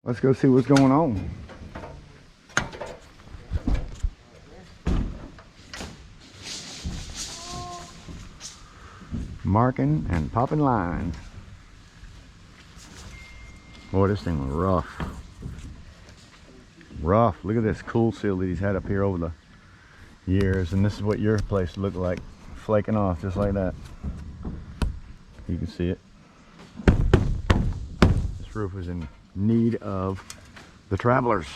Let's go see what's going on. Marking and popping lines. Boy, this thing was rough. Rough. Look at this cool seal that he's had up here over the years, and this is what your place looked like, flaking off just like that. You can see it. This roof is in need of the travelers.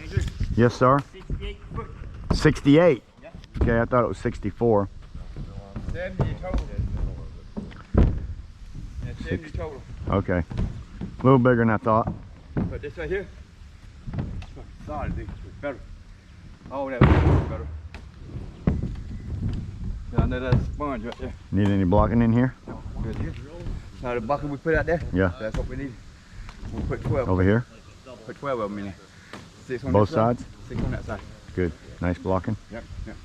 Andrew, Yes, sir. 68 foot. 68. Yeah. Okay, I thought it was 64. 70 total. Yeah, 70 total. Okay, a little bigger than I thought. But this right here, it's fucking solid, dude. It's better. Oh, that was better. Yeah, I know that's sponge right there. Need any blocking in here? No, good here. Now the bucket we put out there? Yeah. That's what we need. We'll put 12. Over here? Put 12 of them in there. 6 on Both this side, sides? 6 on that side. Good. Nice blocking. Yep, yep.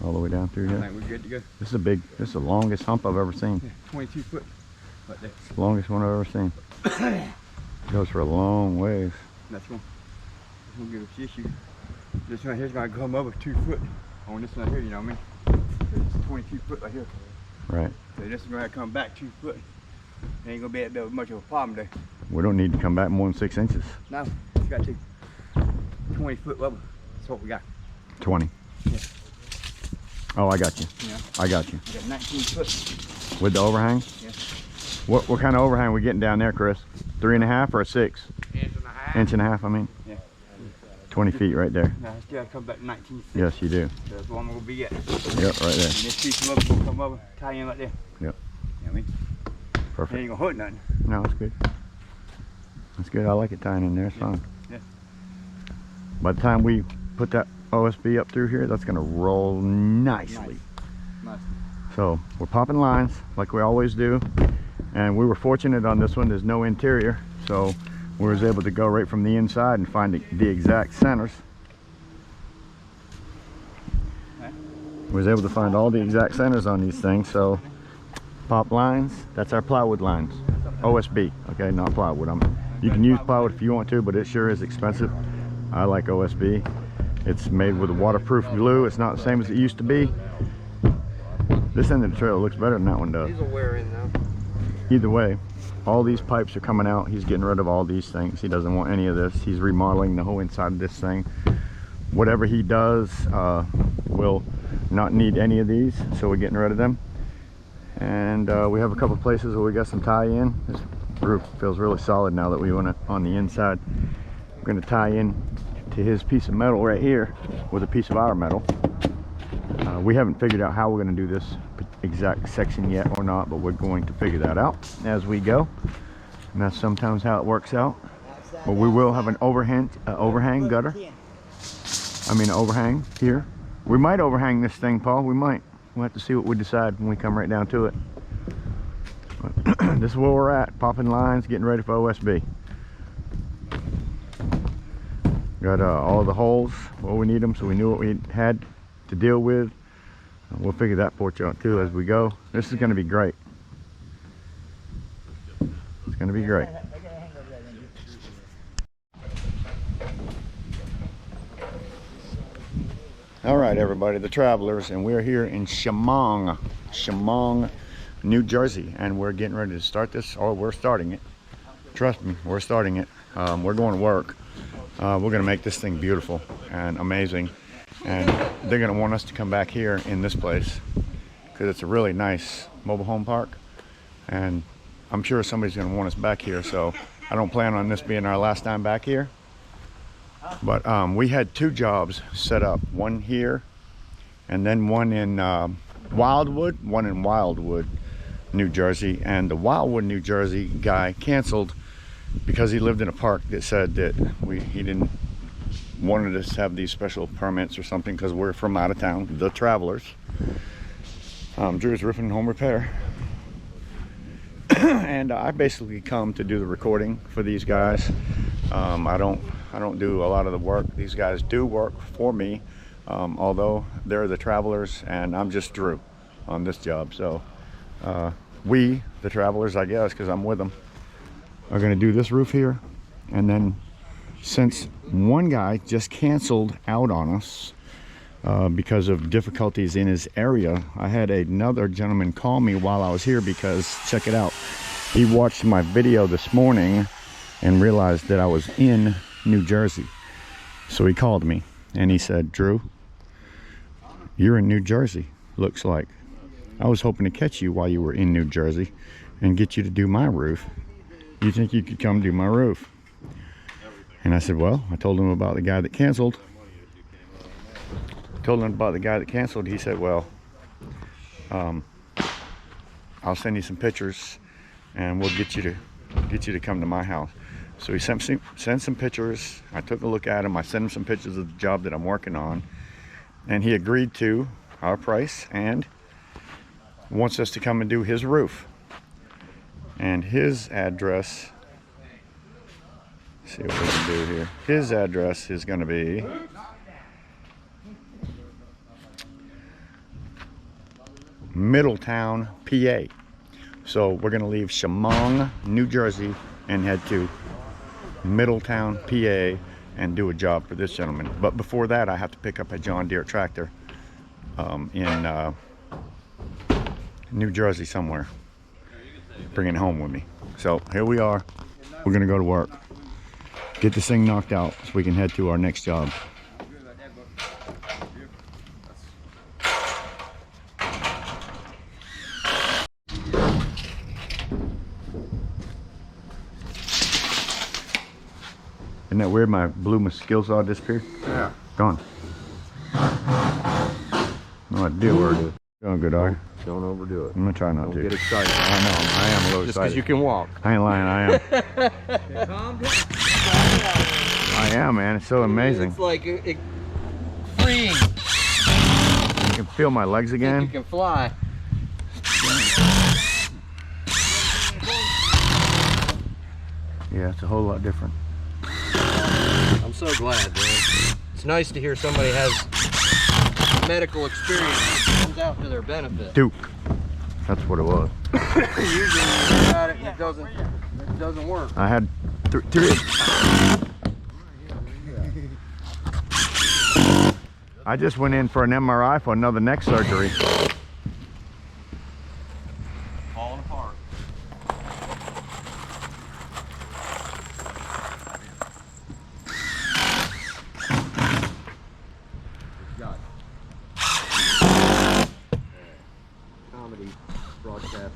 All the way down through I here. think we're good to go. This is the longest hump I've ever seen. Yeah, 22 foot right there. It's the longest one I've ever seen. Goes for a long ways. That's going to give us issue. This one here's going to come over 2 foot on this one here, you know what I mean? It's 22 foot right here. Right. So this is going to come back 2 foot. It ain't going to be that much of a problem there. We don't need to come back more than 6 inches. No, it's got to 20 foot level. That's what we got. 20. Yeah. Oh, I got you. Yeah. I got you. We got 19 foot. With the overhang? Yeah. What kind of overhang we getting down there, Chris? 3.5 or a 6? Inch and a half. Inch and a half, I mean. Yeah. 20 feet right there. Now it's got to come back 19 feet. Yes, you do. So that's what I'm going to be at. Yep, right there. And this piece of rubber will come over, tie in right there. Yep. You know what I mean? It Perfect. ain't going to hurt nothing. No, it's good. It's good. I like it tying in there. It's fine. Yeah. By the time we put that OSB up through here, that's going to roll nicely. Nice. So we're popping lines like we always do, and we were fortunate on this one. There's no interior, so we was able to go right from the inside and find the exact centers. Okay. We was able to find all the exact centers on these things. So pop lines, that's our plywood lines. OSB, okay, not plywood. You can use plywood if you want to, but it sure is expensive. I like OSB. It's made with a waterproof glue. It's not the same as it used to be. This end of the trailer looks better than that one does. These will wear in now. Either way, all these pipes are coming out. He's getting rid of all these things. He doesn't want any of this. He's remodeling the whole inside of this thing. Whatever he does will not need any of these, so we're getting rid of them. And we have a couple places where we got some tie-in. This roof feels really solid now that we went on the inside. We're going to tie in to his piece of metal right here with a piece of our metal. We haven't figured out how we're going to do this exact section yet or not, but we're going to figure that out as we go. And that's sometimes how it works out. But we will have an overhang gutter. I mean, overhang here. We might overhang this thing, Paul. We might. We'll have to see what we decide when we come right down to it. But this is where we're at, popping lines, getting ready for OSB. Got all the holes where we need them, so we knew what we had to deal with. We'll figure that porch out too as we go. This is going to be great. It's going to be great. All right, everybody, the travelers, and we're here in Shamong, New Jersey, and we're getting ready to start this. Oh, we're starting it. Trust me, we're starting it. We're going to work. We're going to make this thing beautiful and amazing, and they're going to want us to come back here in this place because it's a really nice mobile home park, and I'm sure somebody's going to want us back here, so I don't plan on this being our last time back here. But we had 2 jobs set up, one here and then one in Wildwood, New Jersey. And the Wildwood, New Jersey guy canceled because he lived in a park that said that he didn't wanted us to have these special permits or something because we're from out of town, the travelers. Drew's Roofing and Home Repair. And I basically come to do the recording for these guys. I don't do a lot of the work. These guys do work for me, although they're the travelers and I'm just Drew on this job. So we, the travelers, I guess, because I'm with them, are going to do this roof here. And then since one guy just canceled out on us because of difficulties in his area, I had another gentleman call me while I was here because, check it out, he watched my video this morning and realized that I was in New Jersey. So he called me and he said, Drew, you're in New Jersey, looks like. I was hoping to catch you while you were in New Jersey and get you to do my roof. You think you could come do my roof? And I said, well, I told him about the guy that canceled. He said, well, I'll send you some pictures and we'll get you to come to my house. So he sent some pictures. I took a look at them. I sent him some pictures of the job that I'm working on, and he agreed to our price and wants us to come and do his roof. And his address, let's see what we can do here. His address is going to be Middletown, PA. So we're going to leave Shamong, New Jersey, and head to Middletown, PA, and do a job for this gentleman. But before that, I have to pick up a John Deere tractor in New Jersey somewhere, bring it home with me. So here we are. We're gonna go to work, get this thing knocked out so we can head to our next job. Isn't that weird? My blue skill saw disappeared? Yeah. Gone. No idea where it is. Doing good, are you? Don't overdo it. I'm gonna try not Don't to. get excited. I know, I am a little Just excited. because you can walk. I ain't lying, I am. I am, man. It's so amazing. It's like freeing. You can feel my legs You again. can fly. Yeah, it's a whole lot different. I'm so glad, man. It's nice to hear somebody has medical experience that comes out to their benefit. Duke. That's what it was. Usually when you got it, it doesn't work. I had three. I just went in for an MRI for another neck surgery. Falling apart. Comedy broadcast.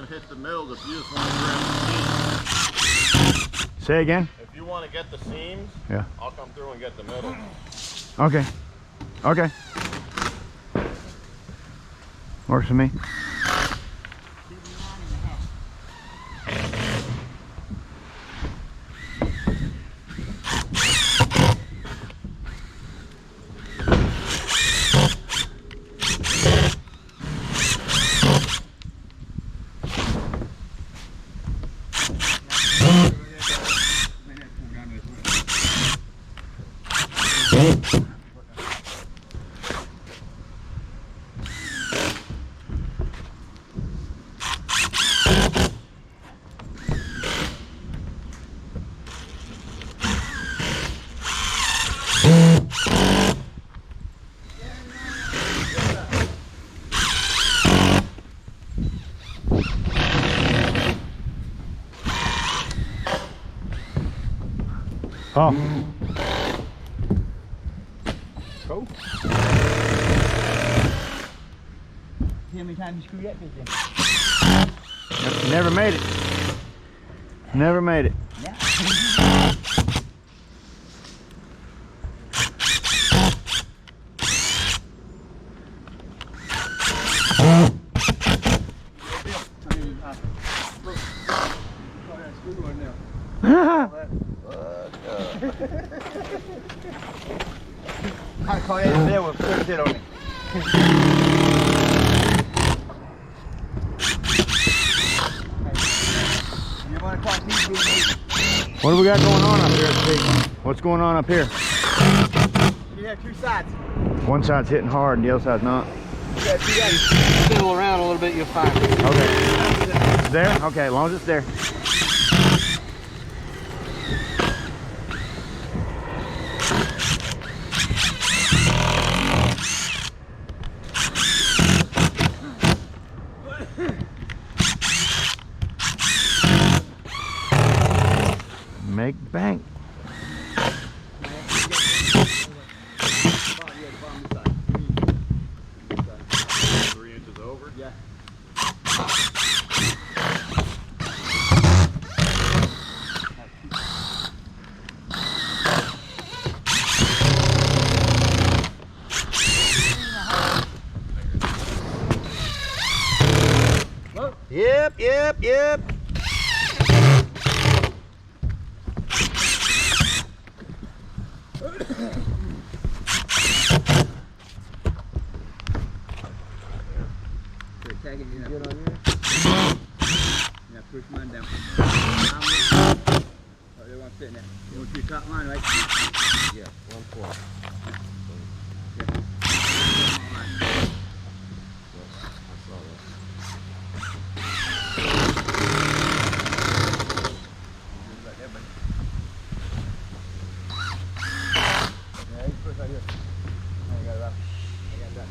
Hit the middle if you just want to grab the seams. Say again? If you want to get the seams, Yeah. I'll come through and get the middle. Okay. Okay. Works for me. Oh. Cool. See how many times you screw that bitch in? Never made it. Never made it. Yeah. I call that there with 30 on it. You want to cross these boots? What do we got going on up here, Steve? What's going on up here? You have two sides. One side's hitting hard and the other side's not. You got two sides. Fiddle around a little bit, you'll find it. Okay. It's there? Okay, as long as it's there. Make bank. 3 inches over. Yeah. Yep. Tag it in. Good on you. Yeah, push mine down. Oh, they want to fit in there. You want your top line, right? Yeah, 1/4. Yeah, you push right here. I got it up. I got that.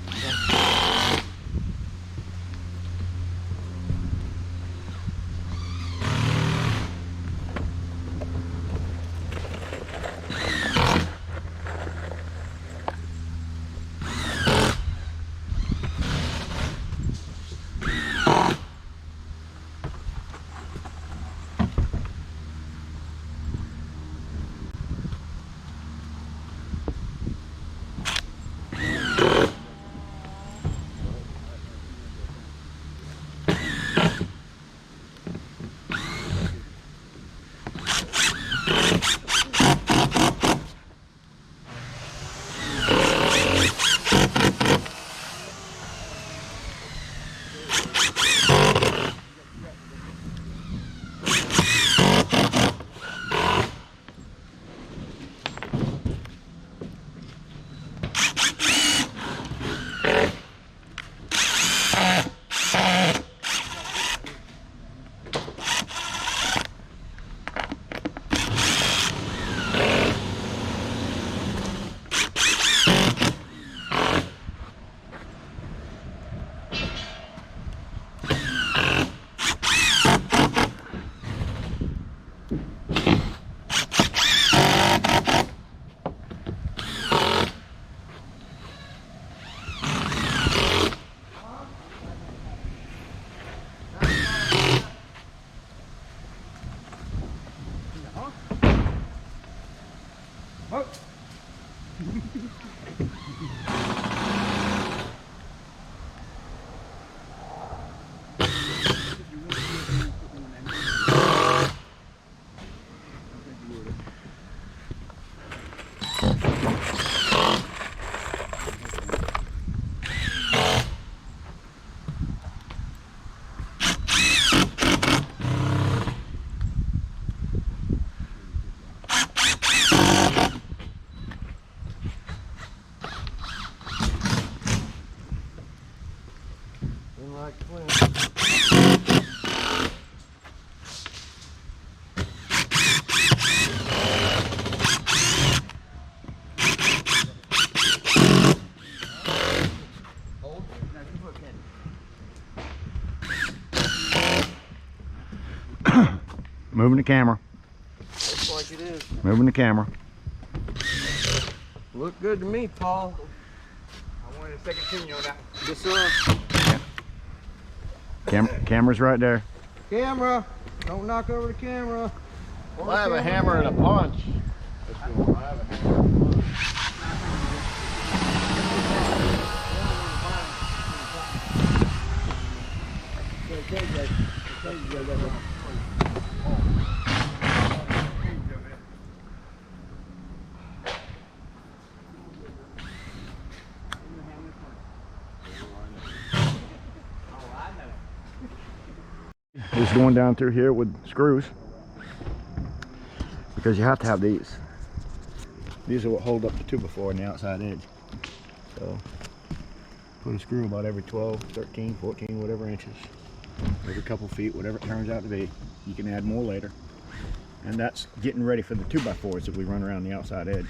Moving the camera. Looks like it is. Moving the camera. Look good to me, Paul. I wanted a second opinion on that. Yes, sir. Camera's right there. Camera. Don't knock over the camera. I have a hammer and a punch. That's cool. I have a hammer and a punch. Just going down through here with screws, because you have to have these. These are what hold up the 2x4 on the outside edge. So put a screw about every 12, 13, 14, whatever inches, every couple feet, whatever it turns out to be. You can add more later. And that's getting ready for the 2x4s that we run around the outside edge.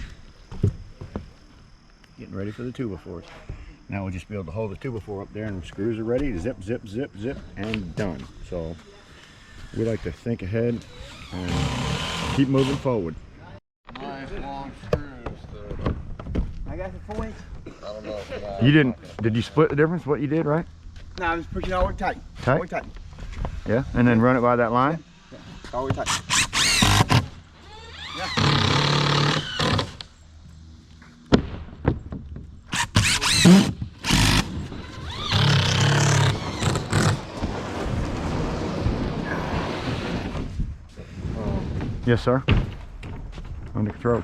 Getting ready for the 2x4s. Now we'll just be able to hold the 2x4 up there, and the screws are ready to zip, zip, zip, zip, and done. So we like to think ahead and keep moving forward. Nice long screws. Though. I got the 4 inch. I don't know. You did you split the difference, what you did, right? No, I was pushing all the way tight. Tight? All the way tight. Yeah, and then run it by that line? Yeah. All the way tight. Yeah. Yes, sir. Under control.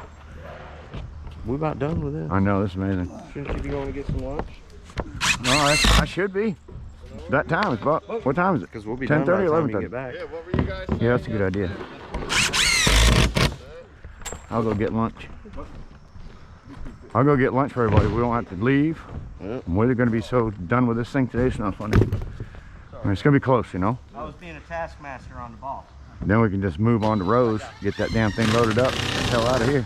We about done with this. I know, this is amazing. Shouldn't you be going to get some lunch? No, I should be. That time is about, what time is it? Because we'll be done by 10:30, the time you 11:30. get back. Yeah, what were you guys saying? Yeah, that's a good idea. I'll go get lunch. I'll go get lunch for everybody. We don't have to leave. Yep. And we're going to be so done with this thing today, it's not funny. I mean, it's going to be close, you know? I was being a taskmaster on the boss. Then we can just move on to Rose, get that damn thing loaded up, and get the hell out of here.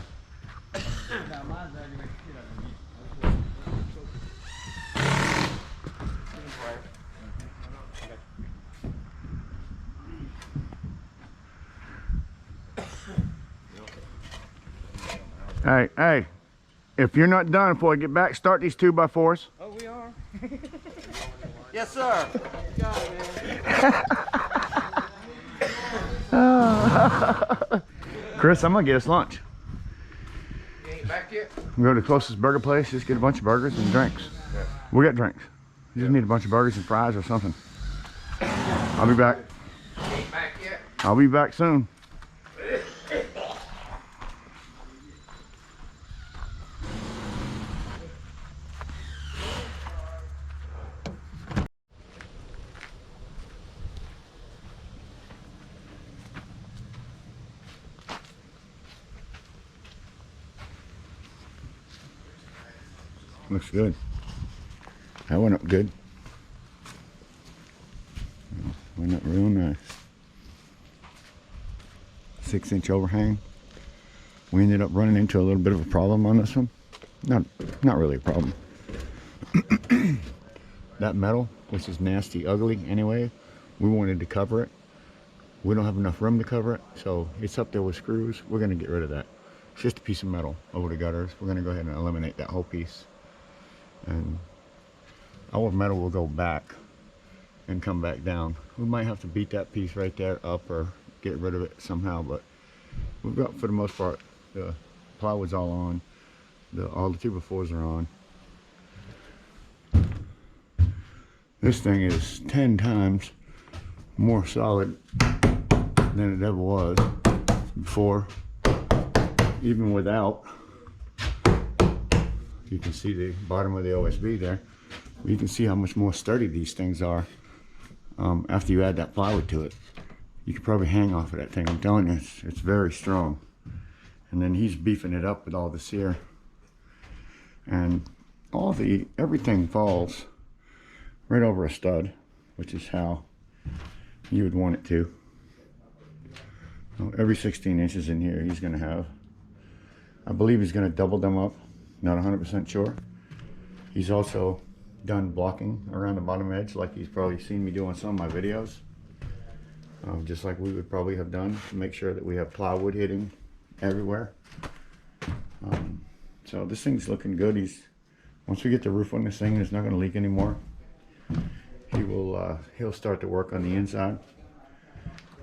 Hey, if you're not done before I get back, start these 2x4s. Oh, we are. Yes, sir. You got it, man. Chris, I'm gonna get us lunch. You ain't back yet? We go to the closest burger place, just get a bunch of burgers and drinks. Yeah. We got drinks. You just need a bunch of burgers and fries or something. I'll be back. You ain't back yet? I'll be back soon. Looks good. That went up good. Went up real nice. 6-inch overhang. We ended up running into a little bit of a problem on this one. Not really a problem. That metal, which is nasty, ugly anyway, we wanted to cover it. We don't have enough room to cover it, so it's up there with screws. We're going to get rid of that. It's just a piece of metal over the gutters. We're going to go ahead and eliminate that whole piece. And our metal will go back and come back down. We might have to beat that piece right there up or get rid of it somehow, but we've got, for the most part, the plywood's all on. All the 2x4s are on. This thing is 10 times more solid than it ever was before, even without. You can see the bottom of the OSB there. You can see how much more sturdy these things are after you add that plywood to it. You could probably hang off of that thing. I'm telling you, it's very strong. And then he's beefing it up with all this here. And everything falls right over a stud, which is how you would want it to. So every 16 inches in here he's gonna have. I believe he's gonna double them up. Not 100% sure. He's also done blocking around the bottom edge, like he's probably seen me do on some of my videos. Just like we would probably have done, to make sure that we have plywood hitting everywhere. So this thing's looking good. Once we get the roof on this thing, it's not going to leak anymore. He'll start to work on the inside,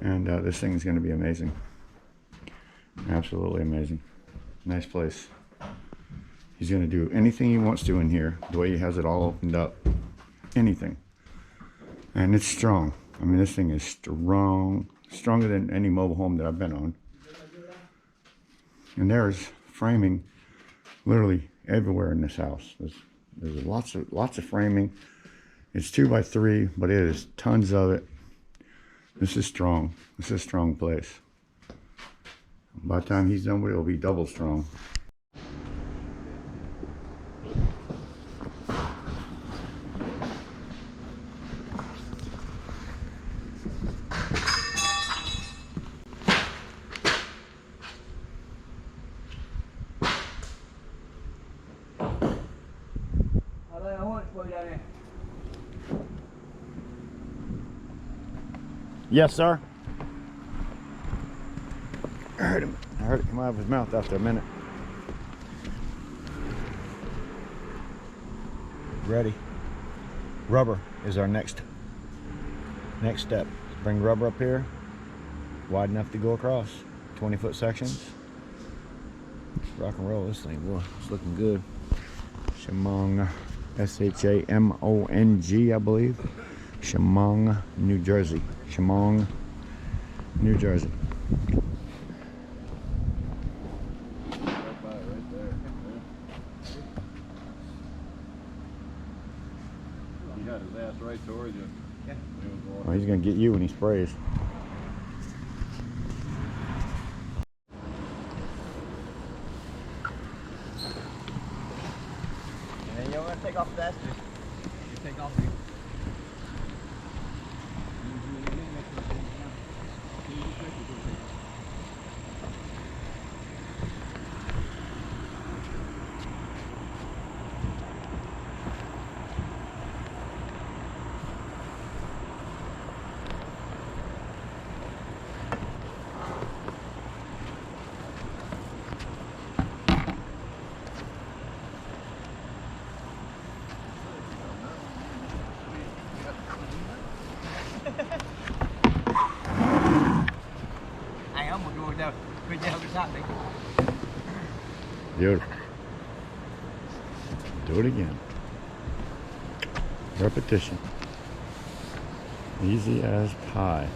and this thing is going to be amazing. Absolutely amazing. Nice place. He's going to do anything he wants to in here, the way he has it all opened up. Anything. And it's strong. I mean, this thing is strong, stronger than any mobile home that I've been on. And there's framing literally everywhere in this house. There's lots of framing. It's 2x3, but it is tons of it. This is strong. This is a strong place. By the time he's done with it, it'll be double strong. Yes, sir. I heard it come out of his mouth after a minute. Ready. Rubber is our next step. Bring rubber up here, wide enough to go across. 20-foot sections. Rock and roll this thing, boy. It's looking good. Shamong, S-H-A-M-O-N-G, I believe. Shamong, New Jersey. Shamong, New Jersey. He had his ass right towards you. Yeah. Well, he's gonna get you when he sprays. And then you don't want to take off faster. You take off the... Ai không một đuôi đâu, bây giờ cái sao đấy. Beautiful. Do it again. Repetition. Easy as pie.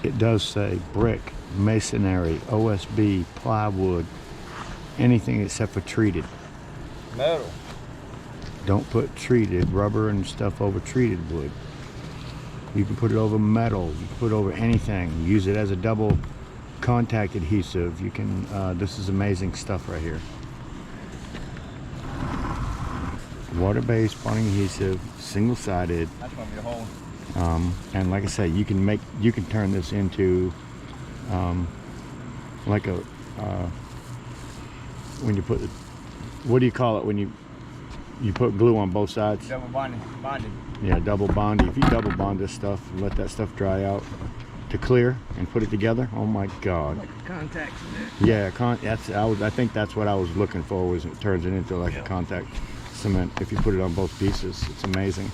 It does say brick, masonry, OSB, plywood, anything except for treated. Metal. Don't put treated rubber and stuff over treated wood. You can put it over metal. You can put it over anything. Use it as a double contact adhesive. You can. This is amazing stuff right here. Water-based bonding adhesive, single-sided. That's gonna be the hole. And like I said, you can turn this into like a when you put, what do you call it when you put glue on both sides? Double bonded. Yeah, double bonding. If you double bond this stuff and let that stuff dry out to clear and put it together, oh my God. Like contacts. Yeah, I think that's what I was looking for, was it turns it into like a contact cement. If you put it on both pieces, it's amazing.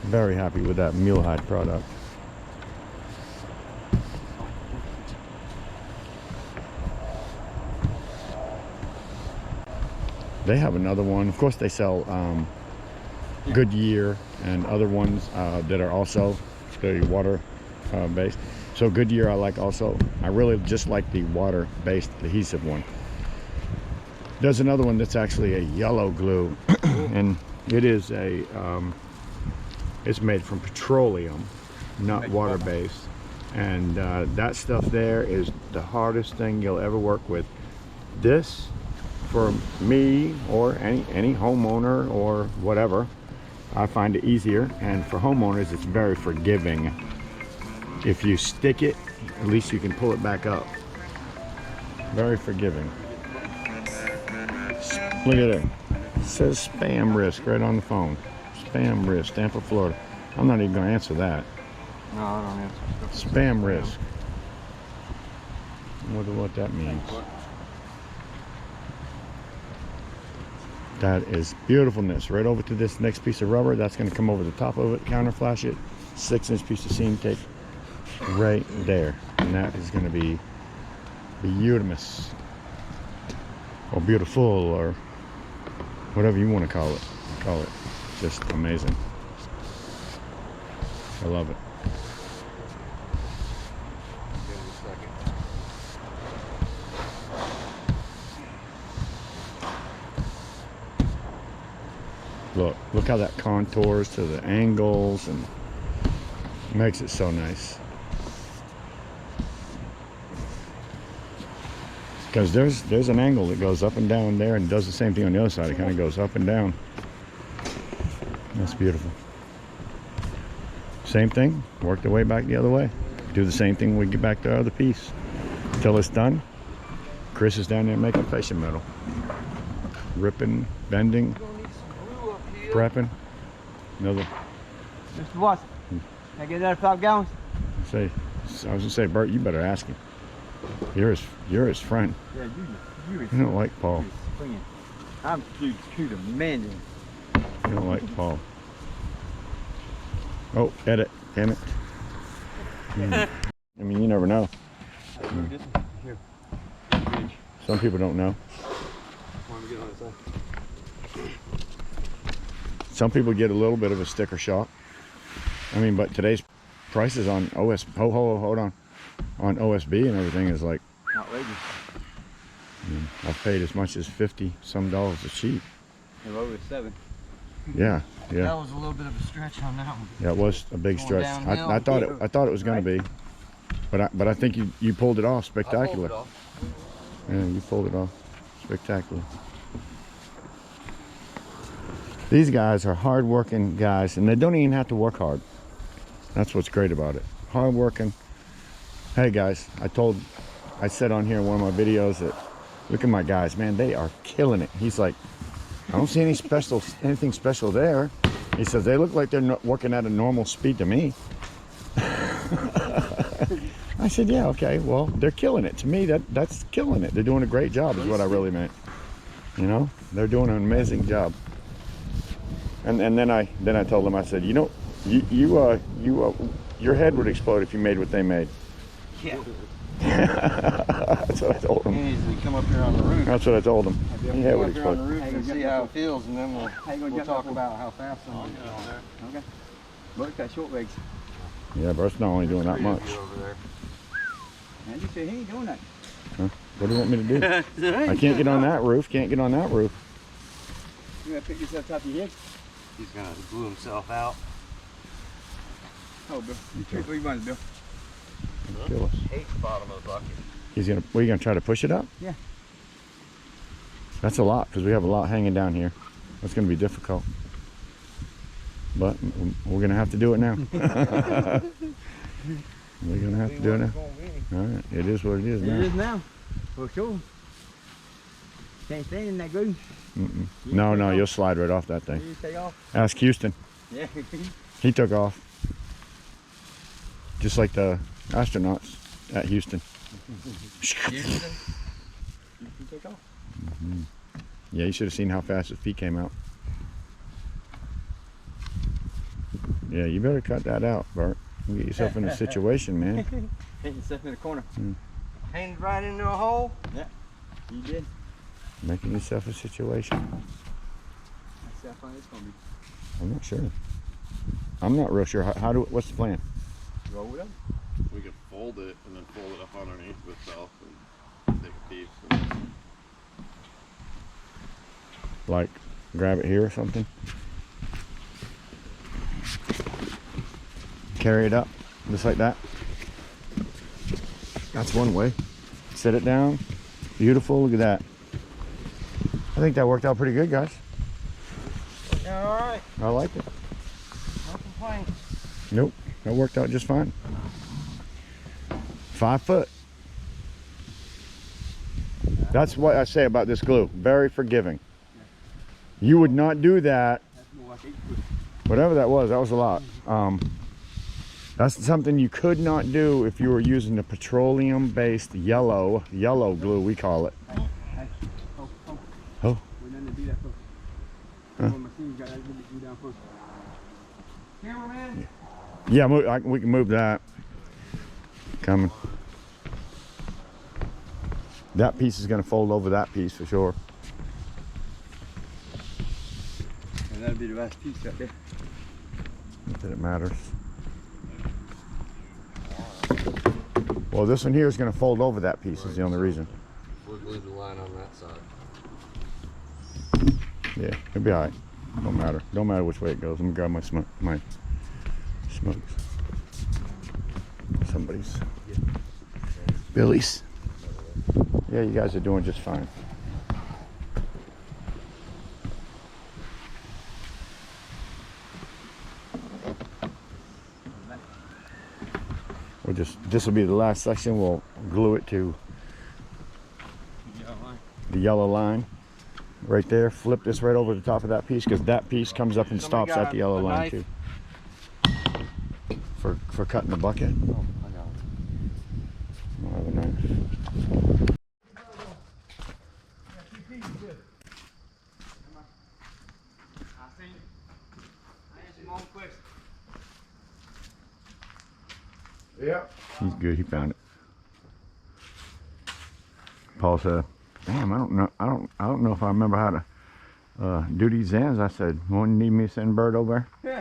Very happy with that mule hide product. They have another one. Of course, they sell Goodyear and other ones that are also very water based. So Goodyear I like also. I really just like the water based adhesive one. There's another one that's actually a yellow glue and it is a it's made from petroleum, not water based, and that stuff there is the hardest thing you'll ever work with. This, for me or any homeowner or whatever, I find it easier, and for homeowners it's very forgiving. If you stick it, at least you can pull it back up. Very forgiving. Look at it. says spam risk right on the phone. Spam risk, Tampa, Florida. I'm not even gonna answer that. No, I don't answer. Spam risk. I wonder what that means. That is beautifulness. Right over to this next piece of rubber. That's going to come over the top of it, counter flash it. 6-inch piece of seam tape right there. And that is going to be beautiful. Or beautiful, or whatever you want to call it. Call it just amazing. I love it. Look how that contours to the angles and makes it so nice. Because there's an angle that goes up and down there and does the same thing on the other side. It kind of goes up and down. That's beautiful. Same thing, work the way back the other way. Do the same thing when we get back to our other piece. Until it's done, Chris is down there making fascia metal. Ripping, bending, prepping. Another. Mr. Watson, can I get that 5 gallons? I was gonna say, Bert, you better ask him. You're his friend. Yeah, you You don't like Paul. I'm too demanding. You don't like Paul. Oh, edit. Damn it. I mean, you never know. Here. Some people don't know. Why don't we get on the side? Some people get a little bit of a sticker shock. I mean, but today's prices on hold on, on OSB and everything is like Outrageous. I've paid as much as $50 some a sheet. They're over 7. Yeah, That yeah, was a little bit of a stretch on that one. yeah. It was a big Going stretch. downhill. I thought it was going to be, but I think you pulled it off I pulled spectacular. it off. Yeah, you pulled it off spectacular. These guys are hard-working guys, and they don't even have to work hard. That's what's great about it. Hard-working. Hey guys, I said on here in one of my videos that look at my guys, man, they are killing it. He's like, I don't see anything special there. He says they look like they're working at a normal speed to me. I said, yeah, okay, well, they're killing it. To me, that's killing it. They're doing a great job is what I really meant. You know, they're doing an amazing job. And then I told them, I said, you know, your head would explode if you made what they made. Yeah. That's what I told You them. need to come up here on the roof. That's what I told them. Your head Come would up here on the explode. roof and see how it feels, and then we'll talk up? about how fast I'm going Okay. Look, got short legs. Yeah, but it's not only doing that much. over there. And you said he ain't doing that. What do you want me to do? I can't get on that roof. Can't get on that roof. You gotta pick yourself top of your head. He's gonna glue himself out. Oh, Bill. What you want, Bill? Kill us. Hate the bottom of the bucket. What are you gonna try to push it up? Yeah. That's a lot because we have a lot hanging down here. That's gonna be difficult. But we're gonna have to do it now. We're gonna have to do it now. All right, it is what it is It now. is now. For sure. Can't stand in that groove. No, you'll slide right off that thing. You take off. Ask Houston. Yeah. He took off. Just like the astronauts at Houston. Houston? You take off. Yeah, you should have seen how fast his feet came out. Yeah, you better cut that out, Bart. You get yourself in a situation, man. Hit yourself in the corner. Hanged right into a hole? You did. Making yourself a situation. That's how fun it's gonna be. I'm not sure. I'm not real sure. What's the plan? Roll it up. We could fold it and then fold it up underneath itself and take a piece. And Like, grab it here or something? Carry it up, just like that. That's one way. Set it down. Beautiful, look at that. I think that worked out pretty good, guys. Yeah, all right. I like it. No complaints. Nope, that worked out just fine. 5 foot. That's what I say about this glue. Very forgiving. You would not do that. That's more like 8 foot. Whatever that was a lot. That's something you could not do if you were using the petroleum-based yellow glue, we call it. Oh. We're not gonna do that first. Huh? One machine got that glue down first. Cameraman. Yeah, we can move that. Coming. That piece is going to fold over that piece for sure. And that'll be the last piece right there. Not that it matters. Well, this one here is going to fold over that piece, is the only reason. We'll glue the line on that side. Yeah, it'll be all right. Don't matter. Don't matter which way it goes. I'm going to grab my smokes. Somebody's. Billy's. Yeah, you guys are doing just fine. This will be the last section. We'll glue it to the yellow line right there. Flip this right over the top of that piece, because that piece comes up and stops at the yellow line too. For cutting the bucket. Oh, I got it. I'll have a knife. Yeah. He's good. He found it. Paul said, "Damn, I don't know if I remember how to do these ends." I said, "Won't you need me to send Bird over there?"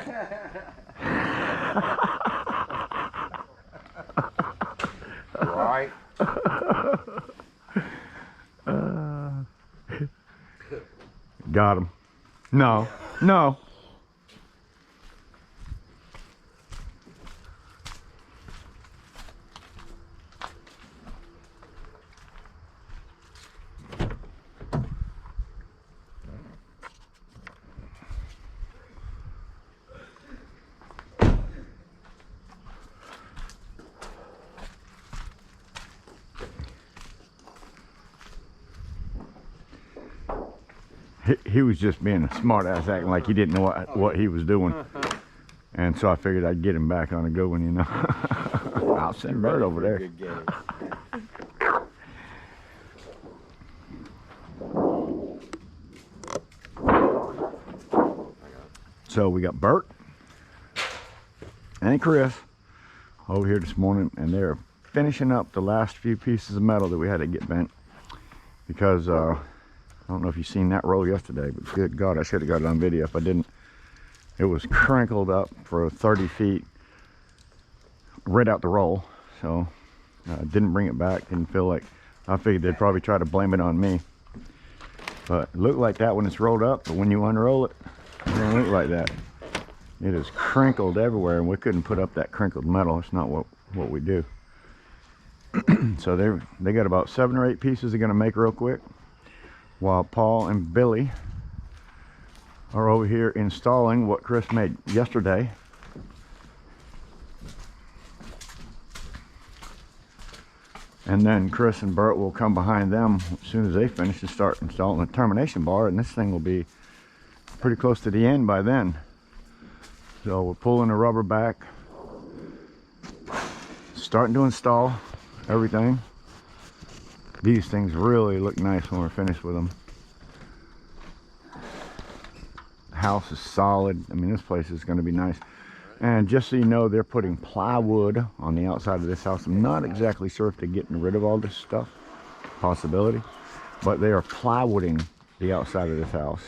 Right. Got him. No, no. He was just being a smart ass, acting like he didn't know what he was doing. And so I figured I'd get him back on a good one, you know. I'll send Bird over there. So we got Bert and Chris over here this morning, and they're finishing up the last few pieces of metal that we had to get bent, because I don't know if you've seen that roll yesterday, but good God, I should have got it on video if I didn't. It was crinkled up for 30 feet right out the roll, so didn't bring it back. Didn't feel like, I figured they'd probably try to blame it on me, but it looked like that when it's rolled up, but when you unroll it, it don't look like that. It is crinkled everywhere, and we couldn't put up that crinkled metal. It's not what we do. So they got about 7 or 8 pieces they're gonna make real quick, while Paul and Billy are over here installing what Chris made yesterday. And then Chris and Bert will come behind them as soon as they finish and start installing the termination bar, and this thing will be pretty close to the end by then. So we're pulling the rubber back, starting to install everything. These things really look nice when we're finished with them. The house is solid. I mean, this place is going to be nice. And just so you know, they're putting plywood on the outside of this house. I'm not exactly sure if they're getting rid of all this stuff, possibility, but they are plywooding the outside of this house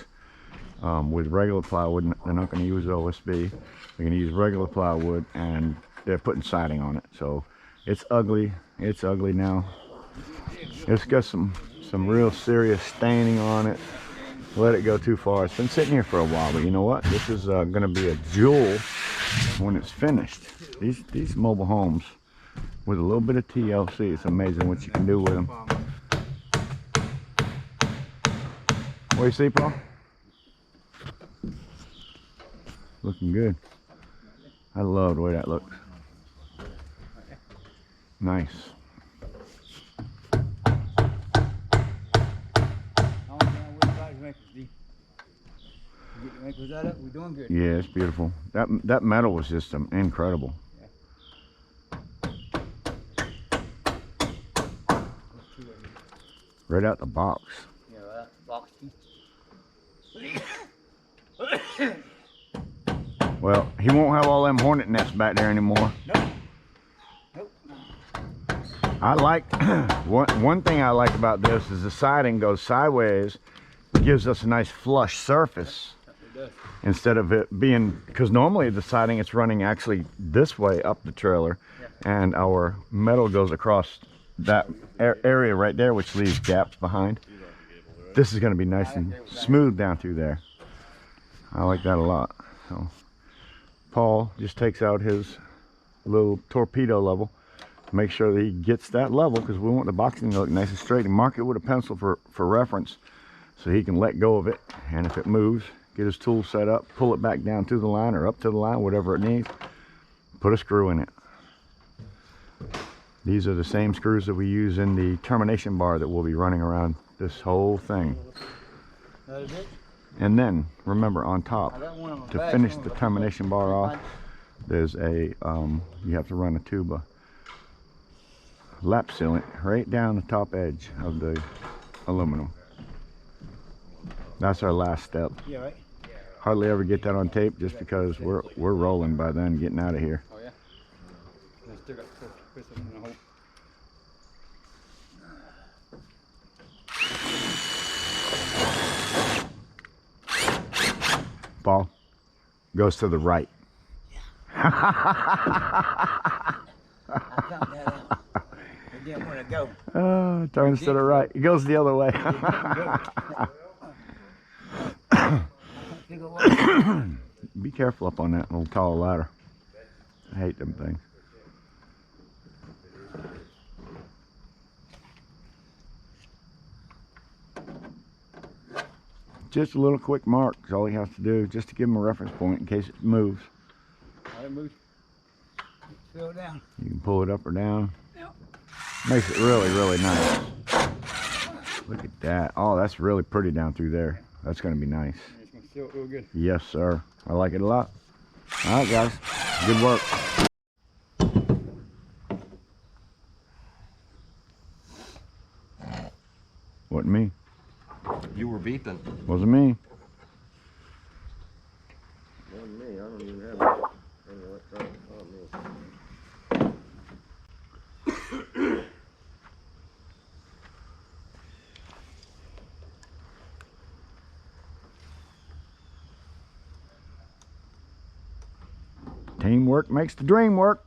with regular plywood. They're not going to use OSB. They're going to use regular plywood, and they're putting siding on it. So it's ugly. It's ugly now. It's got some real serious staining on it. Let it go too far. It's been sitting here for a while, but you know what? This is going to be a jewel when it's finished. These mobile homes with a little bit of TLC, it's amazing what you can do with them. What do you see, Paul? Looking good. I love the way that looks. Nice. Was that up? We're doing good. Yeah, it's beautiful. That metal was just incredible. Right out the box. Yeah, right out the box. Well, he won't have all them hornet nests back there anymore. Nope. Nope. I like one thing I like about this is the siding goes sideways, gives us a nice flush surface It does. instead of it being, because normally the siding it's running actually this way up the trailer, and our metal goes across that area right there, which leaves gaps behind. This is going to be nice and smooth down through there. I like that a lot. So Paul just takes out his little torpedo level, make sure that he gets that level, because we want the boxing to look nice and straight, and mark it with a pencil for reference so he can let go of it, and if it moves, get his tool set up, pull it back down to the line or up to the line, whatever it needs, put a screw in it. These are the same screws that we use in the termination bar that we'll be running around this whole thing. That is it? And then remember, on top, I got one on my to back, finish one the on my termination bar off, there's a you have to run a tube of lap sealant right down the top edge of the aluminum. That's our last step. Yeah, right? Hardly ever get that on tape just because we're rolling by then, getting out of here. Oh, yeah? I still got to put something in the hole. Paul goes to the right. I found that out. It didn't want to go. Turns to the right. It goes the other way. Be careful up on that little tall ladder. I hate them things. Just a little quick mark is all he has to do, just to give him a reference point in case it moves. It moves. Fill it down. You can pull it up or down. Yep. Makes it really, really nice. Look at that. Oh, that's really pretty down through there. That's going to be nice. It's going to seal it real good. Yes, sir. I like it a lot. All right, guys. Good work. Wasn't me. You were beeping. Wasn't me. Wasn't me. I don't even have any electronics on me. Teamwork makes the dream work.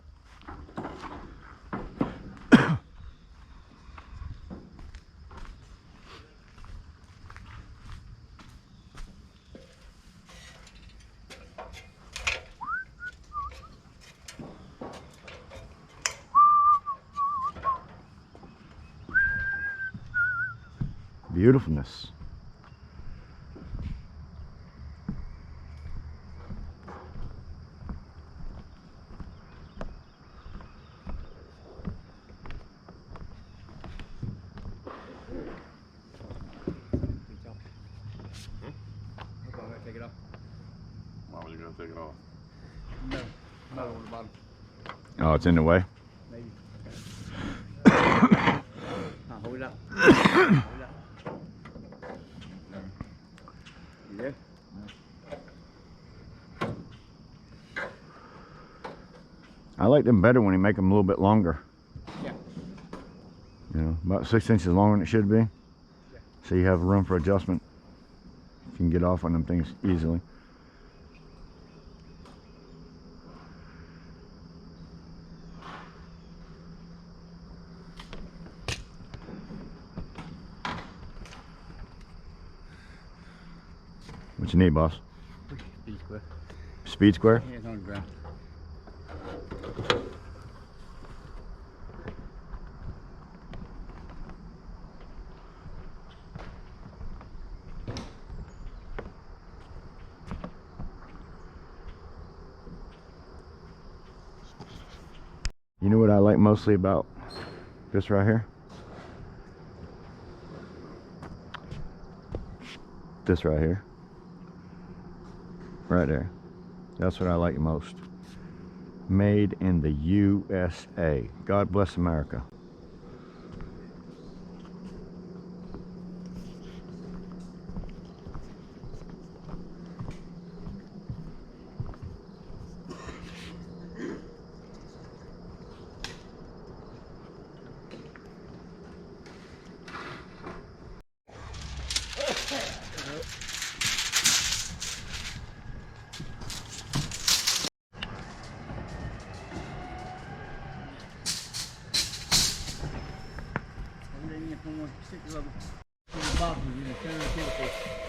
Beautifulness. Take it off. Why was you gonna take it off? No. Not on the bottom. Oh, it's in the way. Maybe. Hold it up. Hold it up. You there? I like them better when you make them a little bit longer. Yeah. You know, about 6 inches longer than it should be. Yeah. So you have room for adjustment. You can get off on them things easily. What you need, boss? Speed square. Speed square? Yeah, it's on the ground. You know what I like mostly about this right here? This right here. right there. That's what I like most. Made in the USA. God bless America.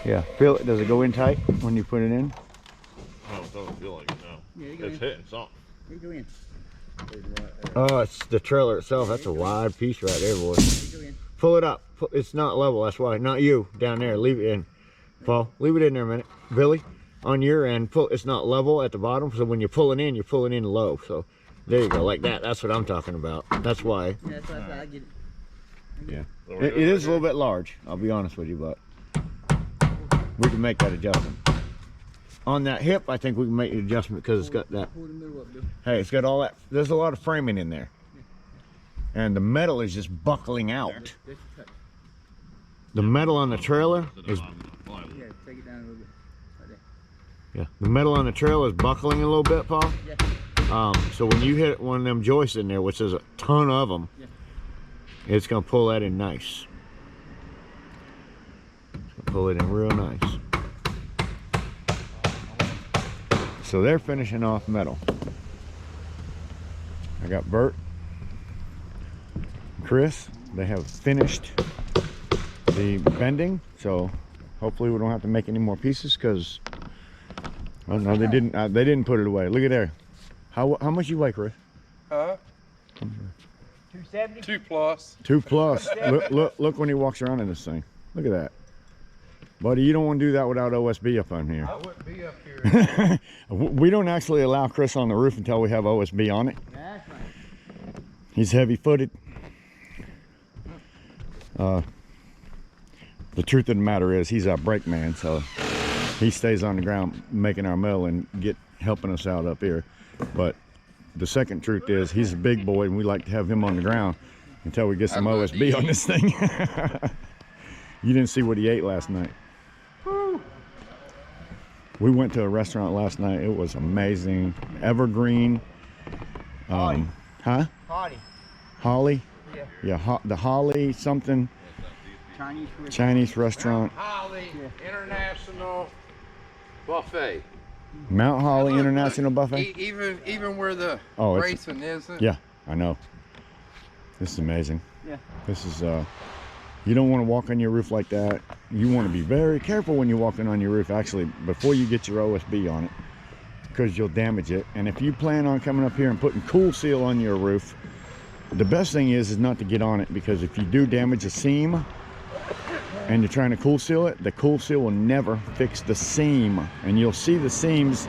Yeah, feel it. Does it go in tight when you put it in? No, it doesn't feel like it now. Yeah, you go It's in. hitting something. You go in. Oh, it's the trailer itself. That's a wide piece right there, boy. You go in. Pull it up. It's not level. That's why. Not you down there. Leave it in. Paul, leave it in there a minute. Billy, on your end, pull. It's not level at the bottom. So when you're pulling in low. So there you go, like that. That's what I'm talking about. That's why. Yeah, that's why I get it. Yeah. So It is a little bit large. I'll be honest with you, but we can make that adjustment. On that hip, I think we can make the adjustment because it's got that. Pull the middle up, Bill. Hey, it's got all that. There's a lot of framing in there. And the metal is just buckling out. Just a touch. The metal on the trailer is, Yeah, take it down a little bit. Right there. yeah, the metal on the trailer is buckling a little bit, Paul. Yeah. So when you hit one of them joists in there, which there's a ton of them, Yeah. it's gonna pull that in nice. It's gonna pull it in real nice. So they're finishing off metal. I got Bert, Chris. They have finished the bending, so hopefully we don't have to make any more pieces because, oh no, they didn't. They didn't put it away. Look at there. How much you weigh, Chris? 270. 2 plus. 2+. Look when he walks around in this thing. Look at that, buddy. You don't want to do that without OSB up on here. I wouldn't be up here. We don't actually allow Chris on the roof until we have OSB on it. That's right. He's heavy-footed. The truth of the matter is he's our brake man, so he stays on the ground making our mill and helping us out up here. But the second truth is he's a big boy and we like to have him on the ground until we get some OSB on this thing. You didn't see what he ate last night. We went to a restaurant last night. It was amazing. Evergreen. Huh? Hardy. Holly? Yeah. Yeah, the Holly something. Chinese restaurant. Holly International Buffet. Mount Holly Look, International Buffet? Even where the Oh, it's- racing isn't. Yeah, I know. This is amazing. Yeah. This is, you don't want to walk on your roof like that. You want to be very careful when you're walking on your roof, actually, before you get your OSB on it, because you'll damage it. And if you plan on coming up here and putting cool seal on your roof, the best thing is not to get on it, because if you do damage a seam and you're trying to cool seal it, the cool seal will never fix the seam. And you'll see the seams,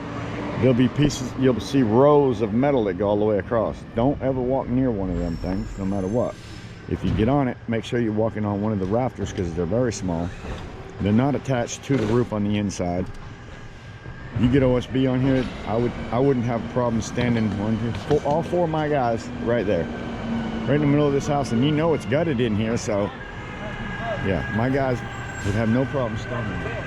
there'll be pieces, you'll see rows of metal that go all the way across. Don't ever walk near one of them things, no matter what. If you get on it, make sure you're walking on one of the rafters, because they're very small. They're not attached to the roof on the inside. You get OSB on here, I wouldn't have a problem standing all four of my guys right there, right in the middle of this house, and you know it's gutted in here, so yeah, my guys would have no problem standing there.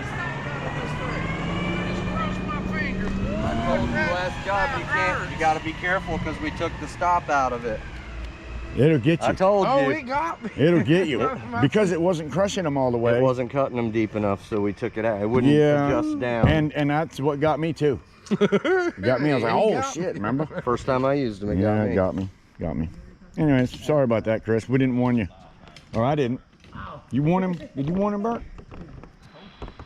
I told you last job you gotta be careful because we took the stop out of it. It'll get you. I told you. He got me. It'll get you because it wasn't crushing them all the way. It wasn't cutting them deep enough, so we took it out. It wouldn't adjust down. And that's what got me too. Got me. I was like, oh shit, remember? First time I used them, Yeah, got me. Anyways, sorry about that, Chris. We didn't warn you. Or I didn't. You warned him? Did you warn him, Bert?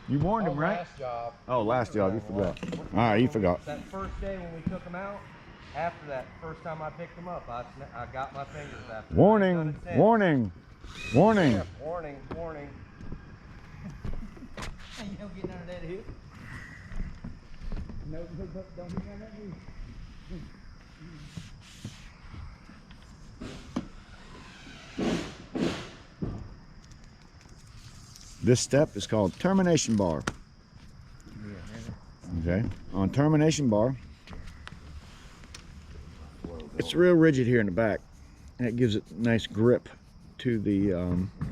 You warned him, right? Last job. Oh, last job. You forgot. All right, you forgot. That first day when we took them out, after that, first time I picked them up, I got my fingers after. Warning, warning, warning. Yeah, warning, warning. You don't get none of that here. No, don't get none of that here. This step is called termination bar. Okay, on termination bar, it's real rigid here in the back. That gives it nice grip to the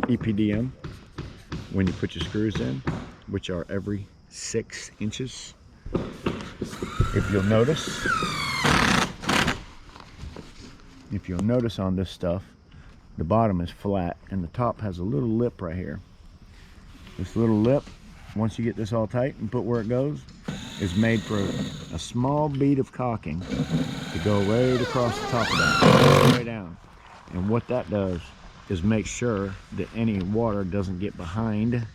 EPDM when you put your screws in, which are every 6 inches. If you'll notice on this stuff, the bottom is flat and the top has a little lip right here. This little lip, once you get this all tight and put where it goes, is made for a small bead of caulking to go right across the top of that, all the way down. And what that does is make sure that any water doesn't get behind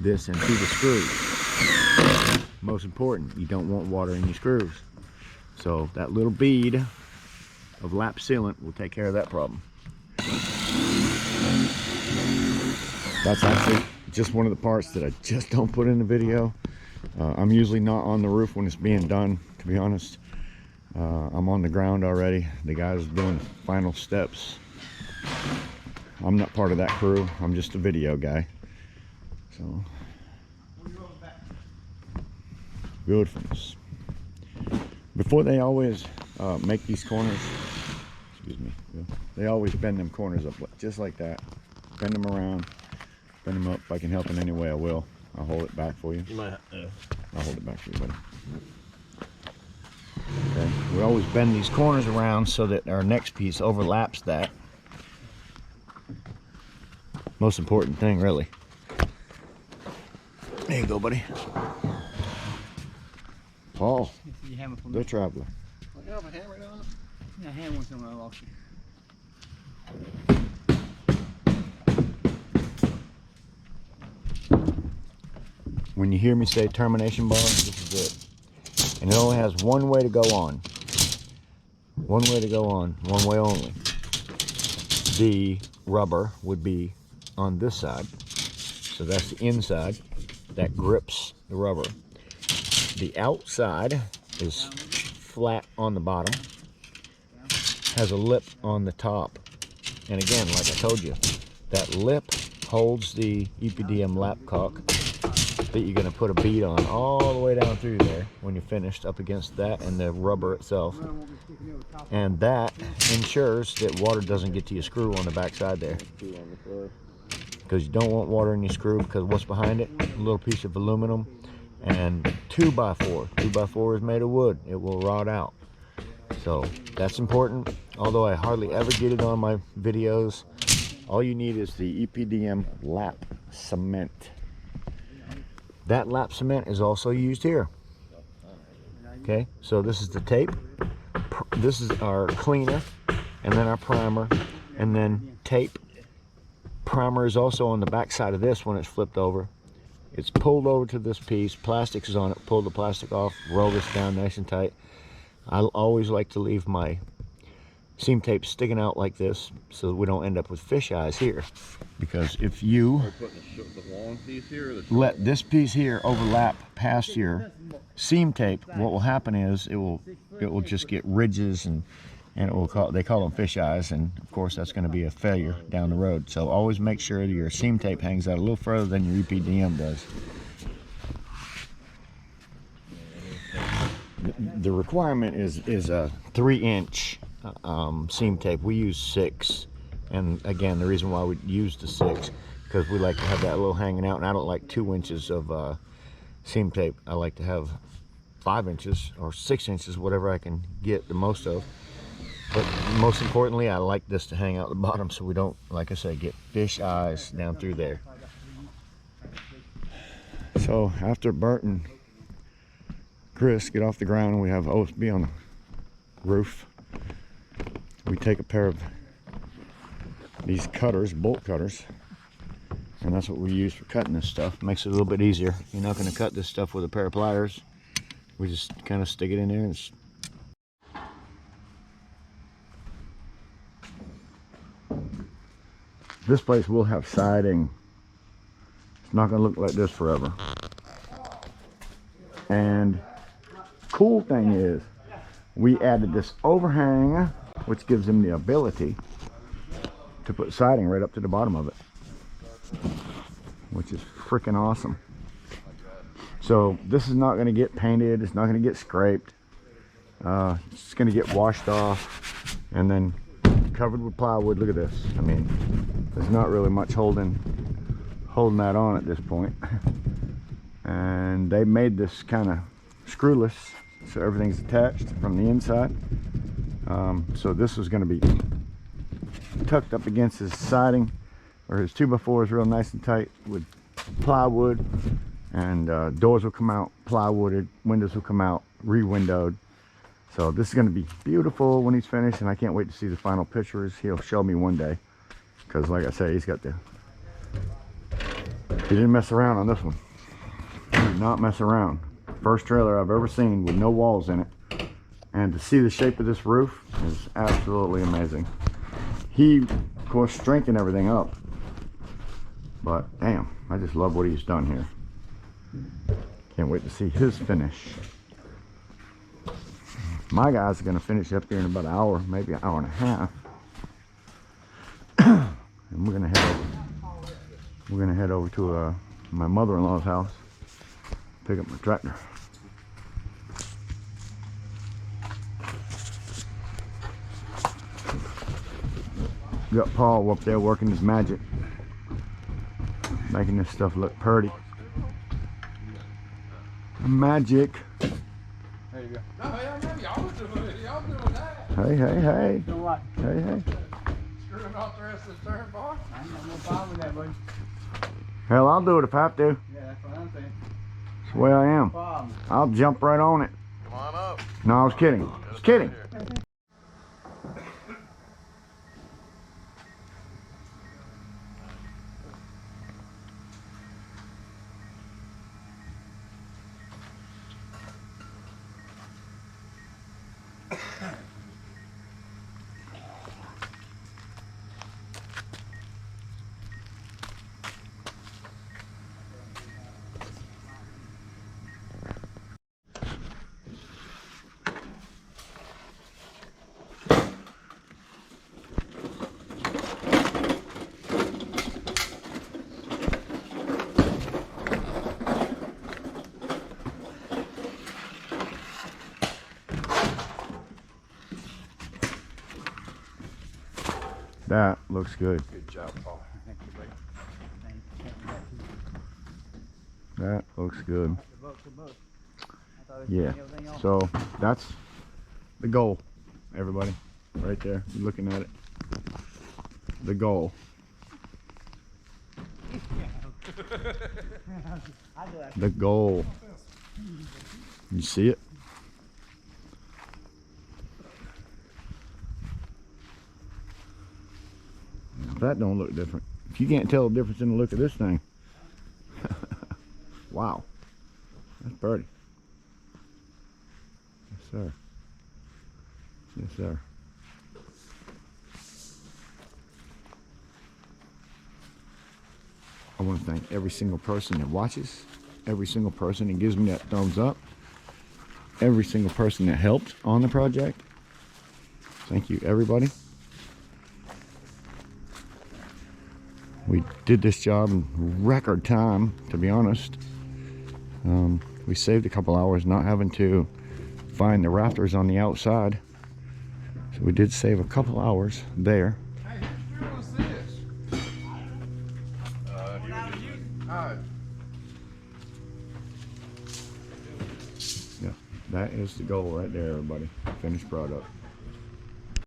this and through the screws. Most important, you don't want water in your screws. So that little bead of lap sealant will take care of that problem. That's actually just one of the parts that I just don't put in the video. I'm usually not on the roof when it's being done, to be honest. I'm on the ground already. The guys doing final steps. I'm not part of that crew. I'm just a video guy. So, beautifulness. Before they always make these corners, excuse me, they always bend them corners up just like that. Bend them around, bend them up. If I can help in any way, I will. I'll hold it back for you. I'll hold it back for you, buddy. Okay. We always bend these corners around so that our next piece overlaps that. Most important thing, really. There you go, buddy. Paul, the traveler. You have a hammer on? Yeah, hand one somewhere I lost it. When you hear me say termination bar, this is it. And it only has one way to go on. One way to go on, one way only. The rubber would be on this side. So that's the inside. That grips the rubber. The outside is flat on the bottom. Has a lip on the top. And again, like I told you, that lip holds the EPDM lap caulk that you're going to put a bead on all the way down through there when you're finished, up against that and the rubber itself. And that ensures that water doesn't get to your screw on the back side there, because you don't want water in your screw, because what's behind it? A little piece of aluminum and 2x4. 2x4 is made of wood. It will rot out. So that's important. Although I hardly ever get it on my videos, all you need is the EPDM lap cement. That lap cement is also used here. Okay, so this is the tape. This is our cleaner, and then our primer, and then tape. Primer is also on the back side of this when it's flipped over. It's pulled over to this piece. Plastic is on it. Pull the plastic off. Roll this down nice and tight. I always like to leave my seam tape sticking out like this so that we don't end up with fish eyes here. Because if you let this piece here overlap past your seam tape, what will happen is it will just get ridges, and it will they call them fish eyes, and of course that's going to be a failure down the road. So always make sure that your seam tape hangs out a little further than your EPDM does. The requirement is a 3-inch seam tape. We use 6, and again, the reason why we use the 6, because we like to have that little hanging out, and I don't like 2 inches of seam tape. I like to have 5 inches or 6 inches, whatever I can get the most of. But most importantly, I like this to hang out the bottom so we don't, like I said, get fish eyes down through there. So after Bert and Chris get off the ground and we have OSB on the roof, we take a pair of these cutters, bolt cutters, and that's what we use for cutting this stuff. Makes it a little bit easier. You're not going to cut this stuff with a pair of pliers. We just kind of stick it in there and this place will have siding. It's not going to look like this forever. And cool thing is, we added this overhang, which gives them the ability to put siding right up to the bottom of it, which is freaking awesome. So this is not going to get painted. It's not going to get scraped. It's going to get washed off and then covered with plywood. Look at this. I mean, there's not really much holding that on at this point. And they made this kind of screwless, so everything's attached from the inside. So this is going to be tucked up against his siding, or his 2x4 is real nice and tight with plywood, and doors will come out plywooded, windows will come out re-windowed. So this is going to be beautiful when he's finished, and I can't wait to see the final pictures. He'll show me one day, because like I say, he didn't mess around on this one. He did not mess around. First trailer I've ever seen with no walls in it, and to see the shape of this roof is absolutely amazing. He of course strengthened everything up, but damn, I just love what he's done here. Can't wait to see his finish. My guys are going to finish up here in about an hour, maybe an hour and a half. And we're going to head over to my mother-in-law's house, pick up my tractor. Got Paul up there working his magic, making this stuff look pretty. Magic. There you go. No, hell no, y'all was doing it. Y'all doing that. Hey, hey, hey. So what? Hey, hey. Screwing off the rest of the turn bar. I ain't got no problem with that, buddy. Hell, I'll do it if I have to. Yeah, that's what I'm saying. That's the way I am. No problem. I'll jump right on it. Come on up. No, I was kidding. I was kidding. That looks good. Good job, Paul. That looks good. Yeah. So that's the goal, everybody. Right there. You're looking at it. The goal. The goal. You see it? That don't look different. If you can't tell the difference in the look of this thing. Wow. That's pretty. Yes, sir. Yes, sir. I want to thank every single person that watches, every single person that gives me that thumbs up, every single person that helped on the project. Thank you, everybody. We did this job in record time, to be honest. We saved a couple hours not having to find the rafters on the outside. So we did save a couple hours there. Hey, whose drill is this? Oh, Yeah, that is the goal right there, everybody. Finished product.